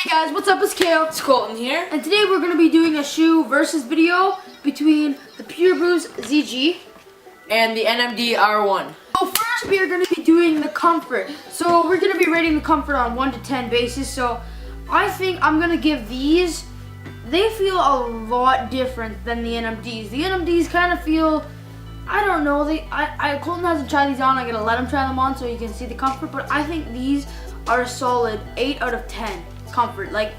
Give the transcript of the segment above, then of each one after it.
Hey guys, what's up? It's Kale. It's Colton here. And today we're going to be doing a shoe versus video between the Pure Boost ZG and the NMD R1. So first we are going to be doing the comfort. So we're going to be rating the comfort on 1 to 10 basis. So I think I'm going to give these, they feel a lot different than the NMDs. The NMDs kind of feel, I don't know, Colton hasn't tried these on. I'm going to let him try them on so you can see the comfort. But I think these are a solid 8 out of 10 comfort. Like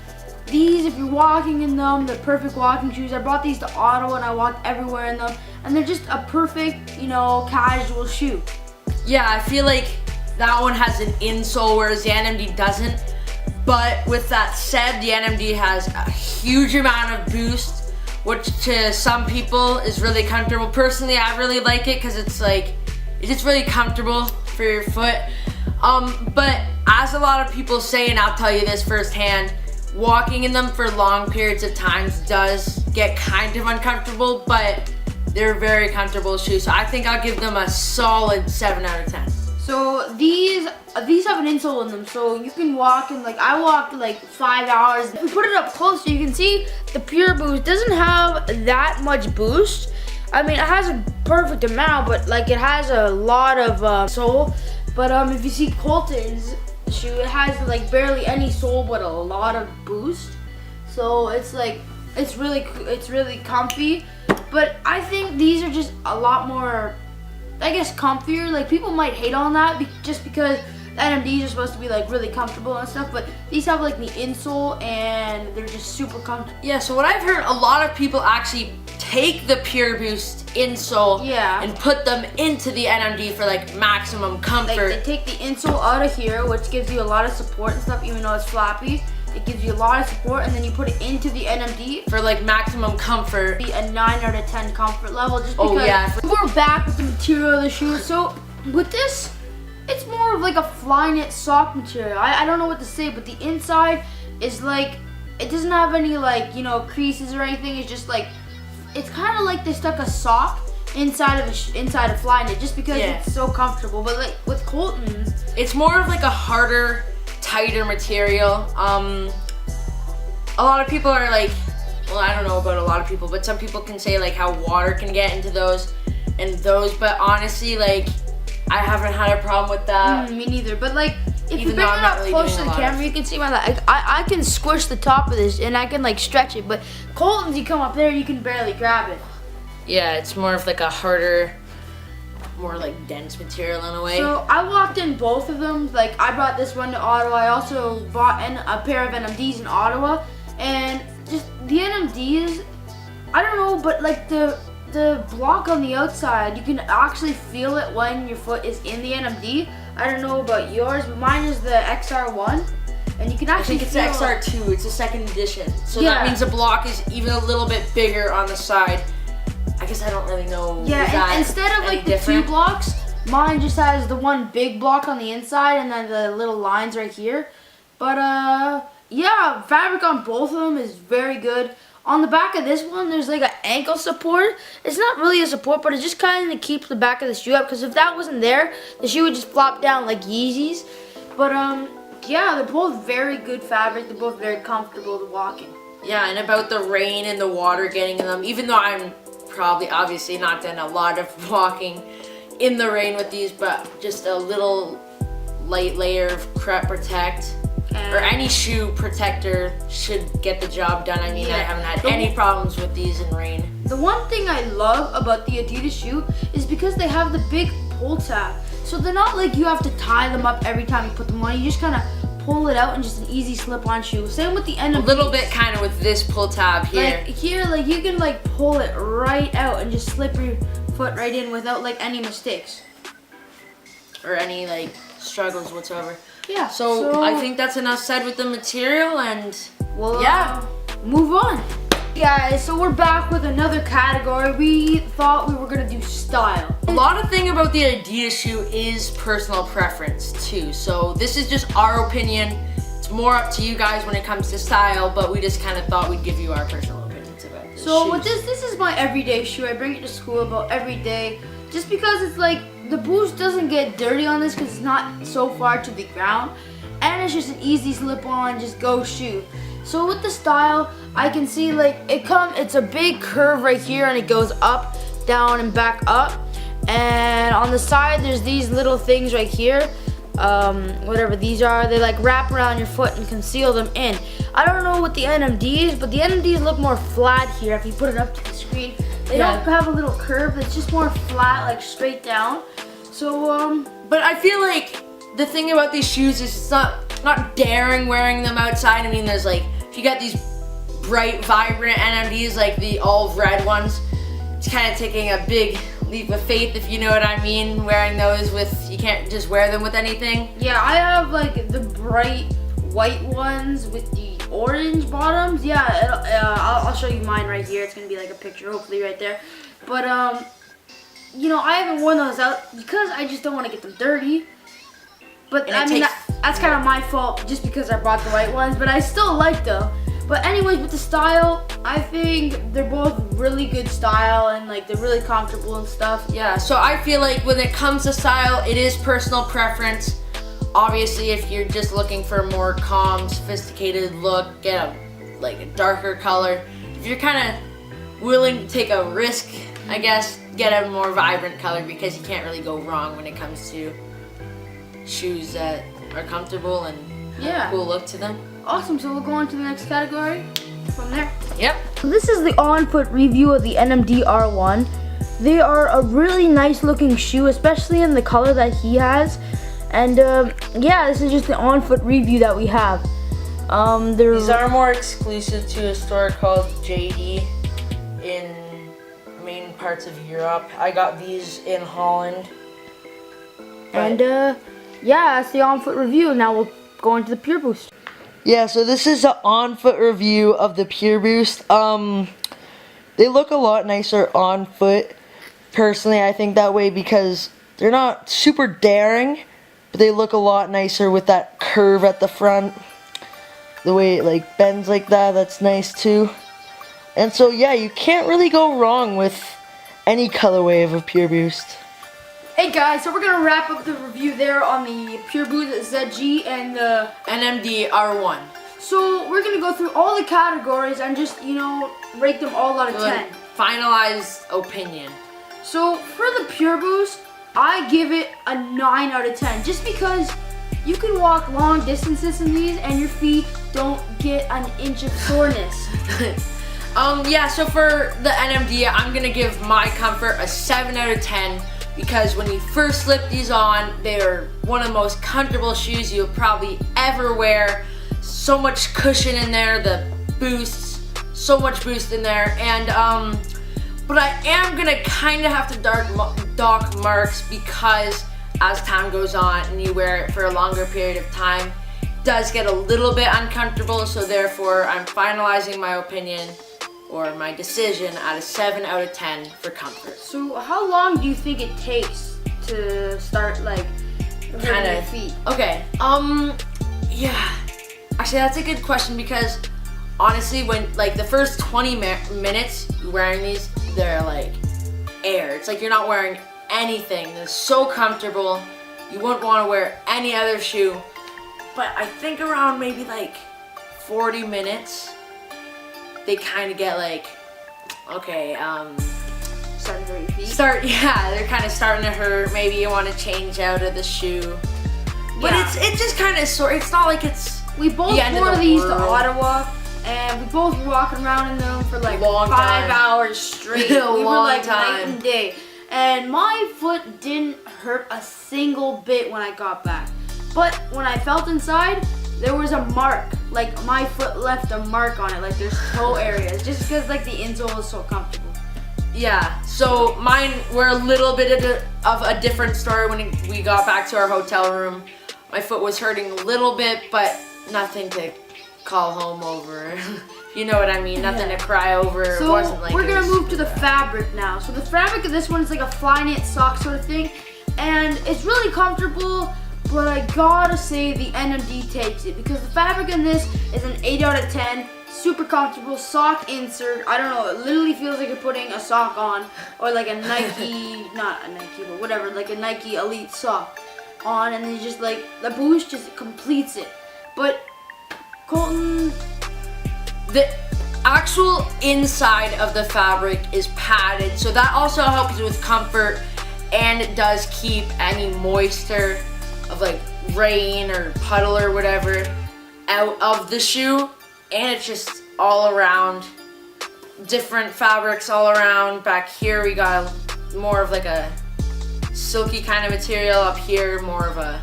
these, if you're walking in them, they're perfect walking shoes. I brought these to Ottawa and I walked everywhere in them, and they're just a perfect, you know, casual shoe. Yeah, I feel like that one has an insole whereas the NMD doesn't. But with that said, the NMD has a huge amount of boost, which to some people is really comfortable. Personally, I really like it because it's just really comfortable for your foot. But as a lot of people say, and I'll tell you this firsthand, walking in them for long periods of times does get kind of uncomfortable, but they're very comfortable shoes. So I think I'll give them a solid 7 out of 10. So these have an insole in them, so you can walk in, like I walked like 5 hours. If we put it up closer, you can see the Pure Boost doesn't have that much boost. I mean, it has a perfect amount, but like it has a lot of sole. But if you see Colton's shoe, it has like barely any sole but a lot of boost. So it's like it's really comfy. But I think these are just a lot more, I guess, comfier. Like people might hate on that just because the NMDs are supposed to be like really comfortable and stuff, but these have like the insole and they're just super comfortable. Yeah, so what I've heard, a lot of people actually take the Pure Boost insole and put them into the NMD for like maximum comfort. They take the insole out of here, which gives you a lot of support and stuff, even though it's flappy. It gives you a lot of support, and then you put it into the NMD for like maximum comfort. A 9 out of 10 comfort level, just because we're back with the material of the shoe. So with this, it's more of like a Flyknit sock material. I don't know what to say, but the inside is like, it doesn't have any like, you know, creases or anything. It's just like, it's kind of like they stuck a sock inside of Flyknit just because it's so comfortable. But like with Colton's, it's more of like a harder, tighter material. A lot of people are like, well, I don't know about a lot of people, but some people can say like how water can get into those and those, but honestly, like I haven't had a problem with that. Me neither. But like, if you bring it up close to the camera, you can see my leg. I can squish the top of this and I can like stretch it, but Colton's, you come up there, you can barely grab it. Yeah, it's more of like a harder, more like dense material in a way. So I walked in both of them. Like I brought this one to Ottawa. I also bought a pair of NMDs in Ottawa, and just the NMDs, I don't know, but like the block on the outside, you can actually feel it when your foot is in the NMD. I don't know about yours, but mine is the XR1, and you can actually I think it's the XR2. It's a second edition, so that means the block is even a little bit bigger on the side. I guess I don't really know. Yeah, and instead of like the 2 blocks, mine just has the one big block on the inside and then the little lines right here. But yeah, fabric on both of them is very good. On the back of this one, there's like an ankle support. It's not really a support, but it just kind of keeps the back of the shoe up, because if that wasn't there, the shoe would just flop down like Yeezys. But yeah, they're both very good fabric. They're both very comfortable to walk in. Yeah, and about the rain and the water getting in them, even though I'm probably obviously not done a lot of walking in the rain with these, but just a little light layer of Crep Protect or any shoe protector should get the job done. I mean, I haven't had any problems with these in rain. The one thing I love about the Adidas shoe is because they have the big pull tab. So they're not like you have to tie them up every time you put them on. You just kind of pull it out and just an easy slip-on shoe. Same with the NMD. A little bit kind of with this pull tab here. Like here, like you can like pull it right out and just slip your foot right in without like any mistakes. Or any like struggles whatsoever. Yeah. So I think that's enough said with the material, and well, move on. Guys, so we're back with another category. We thought we were gonna do style. A lot of thing about the Adidas shoe is personal preference too. So this is just our opinion. It's more up to you guys when it comes to style, but we just kind of thought we'd give you our personal opinions about this. So with this is my everyday shoe. I bring it to school about every day, just because it's like the boost doesn't get dirty on this because it's not so far to the ground. and it's just an easy slip-on, just go shoe. So with the style, I can see like it's a big curve right here, and it goes up, down, and back up. And on the side, there's these little things right here. Whatever these are, they like wrap around your foot and conceal them in. I don't know what the NMDs, but the NMDs look more flat here. If you put it up to the screen, they don't have a little curve. It's just more flat, like straight down. So but I feel like the thing about these shoes is it's not daring wearing them outside. I mean, there's like, if you got these bright, vibrant NMDs like the olive red ones, it's kind of taking a big leap of faith, if you know what I mean, wearing those you can't just wear them with anything. Yeah, I have like the bright white ones with the orange bottoms. Yeah, I'll show you mine right here. It's gonna be like a picture, hopefully right there. But you know, I haven't worn those out because I just don't want to get them dirty. But I mean, that's kind of my fault just because I bought the white ones, but I still like them. But anyways, with the style, I think they're both really good style, and like they're really comfortable and stuff. Yeah, so I feel like when it comes to style, it is personal preference. Obviously, if you're just looking for a more calm, sophisticated look, get a darker color. If you're kind of willing to take a risk, I guess, get a more vibrant color, because you can't really go wrong when it comes to shoes that are comfortable and have a cool look to them. Awesome, so we'll go on to the next category from there. Yep. This is the on-foot review of the NMD R1. They are a really nice looking shoe, especially in the color that he has. And yeah, this is just the on-foot review that we have. These are more exclusive to a store called JD in main parts of Europe. I got these in Holland. And yeah, that's the on-foot review. Now we'll go into the Pure Boost. Yeah, so this is an on-foot review of the Pure Boost. They look a lot nicer on foot. Personally, I think that way because they're not super daring, but they look a lot nicer with that curve at the front. The way it like bends like that, that's nice too. And so yeah, you can't really go wrong with any colorway of a Pure Boost. Hey guys, so we're gonna wrap up the review there on the Pure Boost ZG and the NMD R1. So we're gonna go through all the categories and just, you know, rate them all out of 10. Finalized opinion. So for the Pure Boost, I give it a 9 out of 10, just because you can walk long distances in these and your feet don't get an inch of soreness. Yeah, so for the NMD, I'm gonna give my comfort a 7 out of 10. Because when you first slip these on, they're one of the most comfortable shoes you'll probably ever wear. So much cushion in there, the boosts, so much boost in there. And but I am gonna kind of have to dock marks, because as time goes on and you wear it for a longer period of time, it does get a little bit uncomfortable. So therefore, I'm finalizing my opinion or my decision at a 7 out of 10 for comfort. So how long do you think it takes to start like hurting your feet? Okay, yeah. Actually, that's a good question, because honestly, when like the first 20 minutes wearing these, they're like air. It's like you're not wearing anything. They're so comfortable. You wouldn't want to wear any other shoe. But I think around maybe like 40 minutes, they kind of get like, okay, Starting to hurt your feet? Yeah, they're kind of starting to hurt. Maybe you want to change out of the shoe. But it's just kind of sore. It's not like it's We both wore these to Ottawa, and we both were walking around in them for like 5 hours straight. We were like night and day. And my foot didn't hurt a single bit when I got back. But when I felt inside, there was a mark. Like my foot left a mark on it, like there's toe areas, just because like the insole was so comfortable. Yeah, so mine were a little bit of a different story. When we got back to our hotel room, my foot was hurting a little bit, but nothing to call home over. You know what I mean? Nothing to cry over. So it wasn't like we're gonna move to the fabric now. So the fabric of this one is like a fly knit sock sort of thing, and it's really comfortable. But I gotta say the NMD takes it, because the fabric in this is an 8 out of 10. Super comfortable, sock insert. I don't know, it literally feels like you're putting a sock on, or like a Nike, not a Nike, but whatever, like a Nike Elite sock. on, and then just like the boost just completes it. But Colton, the actual inside of the fabric is padded, so that also helps with comfort, and it does keep any moisture of like rain or puddle or whatever out of the shoe. And it's just all around, different fabrics all around. Back here we got more of like a silky kind of material. Up here more of a,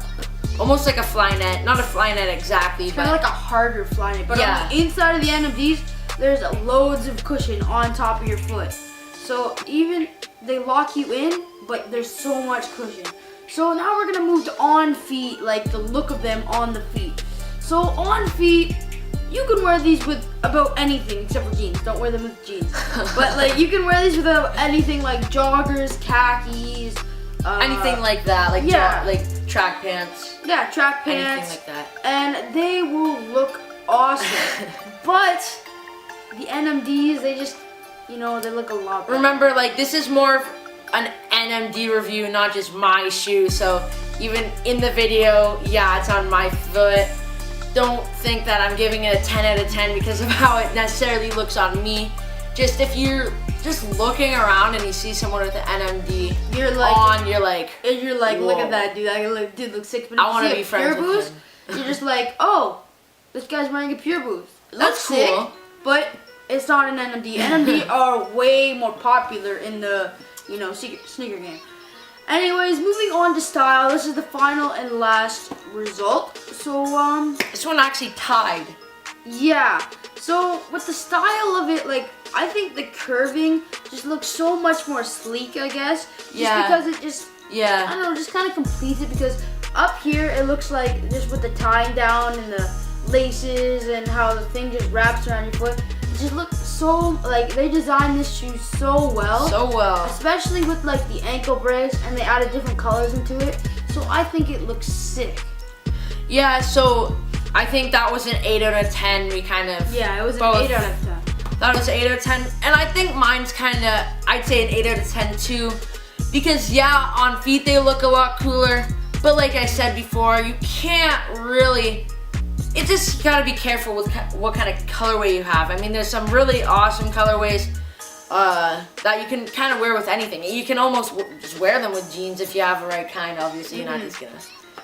almost like a Flyknit, not a Flyknit exactly, kind of but like a harder Flyknit. But yeah. on the inside of the NMDs, there's loads of cushion on top of your foot. So even they lock you in, but there's so much cushion. So now we're gonna move to on feet, like the look of them on the feet. So on feet, you can wear these with about anything except for jeans. Don't wear them with jeans. But like you can wear these with anything like joggers, khakis, anything like that, like yeah. like track pants, yeah, track anything pants, like that. and they will look awesome. But the NMDs, they just, you know, they look a lot better. Remember, like, this is more of an NMD review, not just my shoe. So even in the video, yeah, it's on my foot. Don't think that I'm giving it a 10 out of 10 because of how it necessarily looks on me. Just if you're just looking around and you see someone with an NMD You're like, on, you're like, look whoa. at that dude. That dude looks sick. But I if wanna you see be a friends Pure with Boost, him. you're just like, oh, this guy's wearing a Pure Boost. It That's looks cool. sick, but it's not an NMD. NMD are way more popular in the, you know, sneaker game. Anyways, moving on to style. This is the final and last result. So, this one actually tied. yeah. So with the style of it, like, I think the curving just looks so much more sleek, I guess. Just Yeah. because it just, I Yeah. don't know, just kind of completes it, because up here it looks like just with the tying down and the laces and how the thing just wraps around your foot. It just looks so, like, they designed this shoe so well. So well. Especially with like the ankle brace, and they added different colors into it. So I think it looks sick. Yeah, so I think that was an 8 out of 10. We kind of Yeah, it was an both 8 out of 10. That was 8 out of 10. And I think mine's kind of, I'd say an 8 out of 10 too. Because yeah, on feet they look a lot cooler. But like I said before, you can't really, it just gotta be careful with what kind of colorway you have. I mean, there's some really awesome colorways that you can kind of wear with anything. You can almost just wear them with jeans if you have the right kind. Obviously, you're not just gonna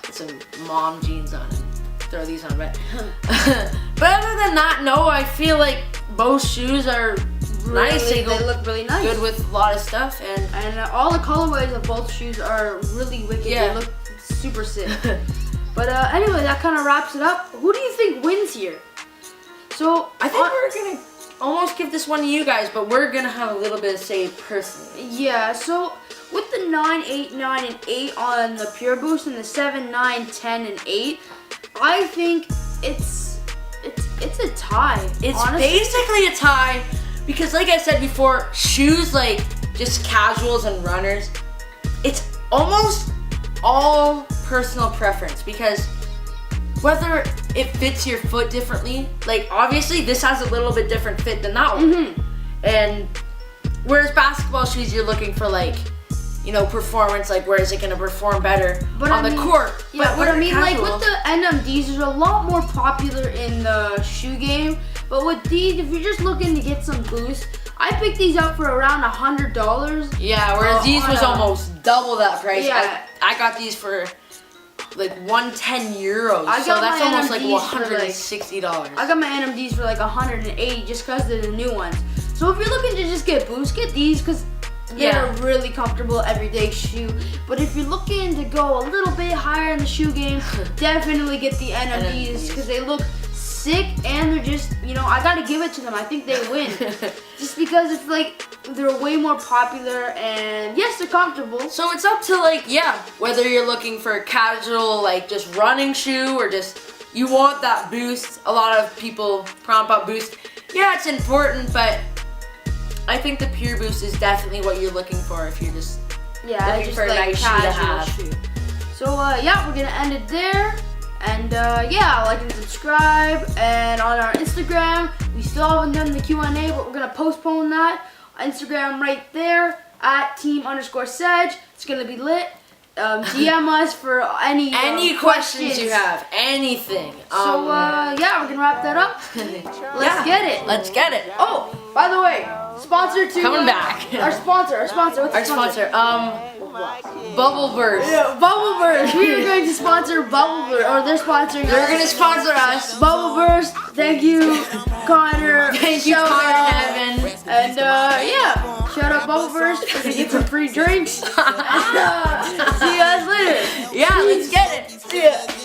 put some mom jeans on and throw these on, but but other than that, no, I feel like both shoes are nice. They go look really nice. good with a lot of stuff, And all the colorways of both shoes are really wicked. Yeah. They look super sick. But anyway, that kind of wraps it up. Who do you think wins here? So I think we're gonna almost give this one to you guys, but we're gonna have a little bit of say personally. yeah. So with the 9, 8, 9, and 8 on the Pure Boost, and the 7, 9, 10, and 8, I think it's a tie. It's honestly. basically a tie because, like I said before, shoes like just casuals and runners, it's almost all personal preference because whether it fits your foot differently, like obviously this has a little bit different fit than that one. And whereas basketball shoes, you're looking for like, you know, performance, like where is it gonna perform better on the court. Yeah, but I mean, casual, like with the NMDs, they're a lot more popular in the shoe game. But with these, if you're just looking to get some boost, I picked these up for around $100. yeah, whereas these on was a- almost double that price. Yeah. I got these for like 110 euros, I so got that's my almost like NMDs for, like- $160. I got my NMDs for like 180 just because they're the new ones. So if you're looking to just get boost, get these because they're Yeah. a really comfortable everyday shoe. But if you're looking to go a little bit higher in the shoe game, definitely get the NMDs because they look sick and they're just, you know, I gotta give it to them. I think they win. Just because it's like they're way more popular and yes, they're comfortable. So it's up to like, yeah, whether you're looking for a casual, like just running shoe or just you want that boost. A lot of people prompt up boost. Yeah, it's important, but I think the Pure Boost is definitely what you're looking for if you're just Yeah, looking just for a like nice shoe to casual have. shoe. So yeah, we're gonna end it there. And yeah, like and subscribe. And on our Instagram, we still haven't done the Q&A, but we're gonna postpone that. Instagram right there at team_Sedge. It's gonna be lit. DM us for any questions you have, anything. So yeah, we're gonna wrap that up. Let's get it. Let's get it. Oh, by the way, sponsor to Coming back. Our sponsor. What's the Our sponsor, Bubble Burst. Yeah, Bubble Burst. We are going to sponsor Bubble Burst, or they're sponsoring us. They're gonna sponsor us. Bubble Burst. Thank you, Connor. Thank you, Shout Connor out. and Evan. And yeah, shout out Bubble Burst. We're gonna get some free drinks. And, see you guys later. Yeah, let's get it. See ya.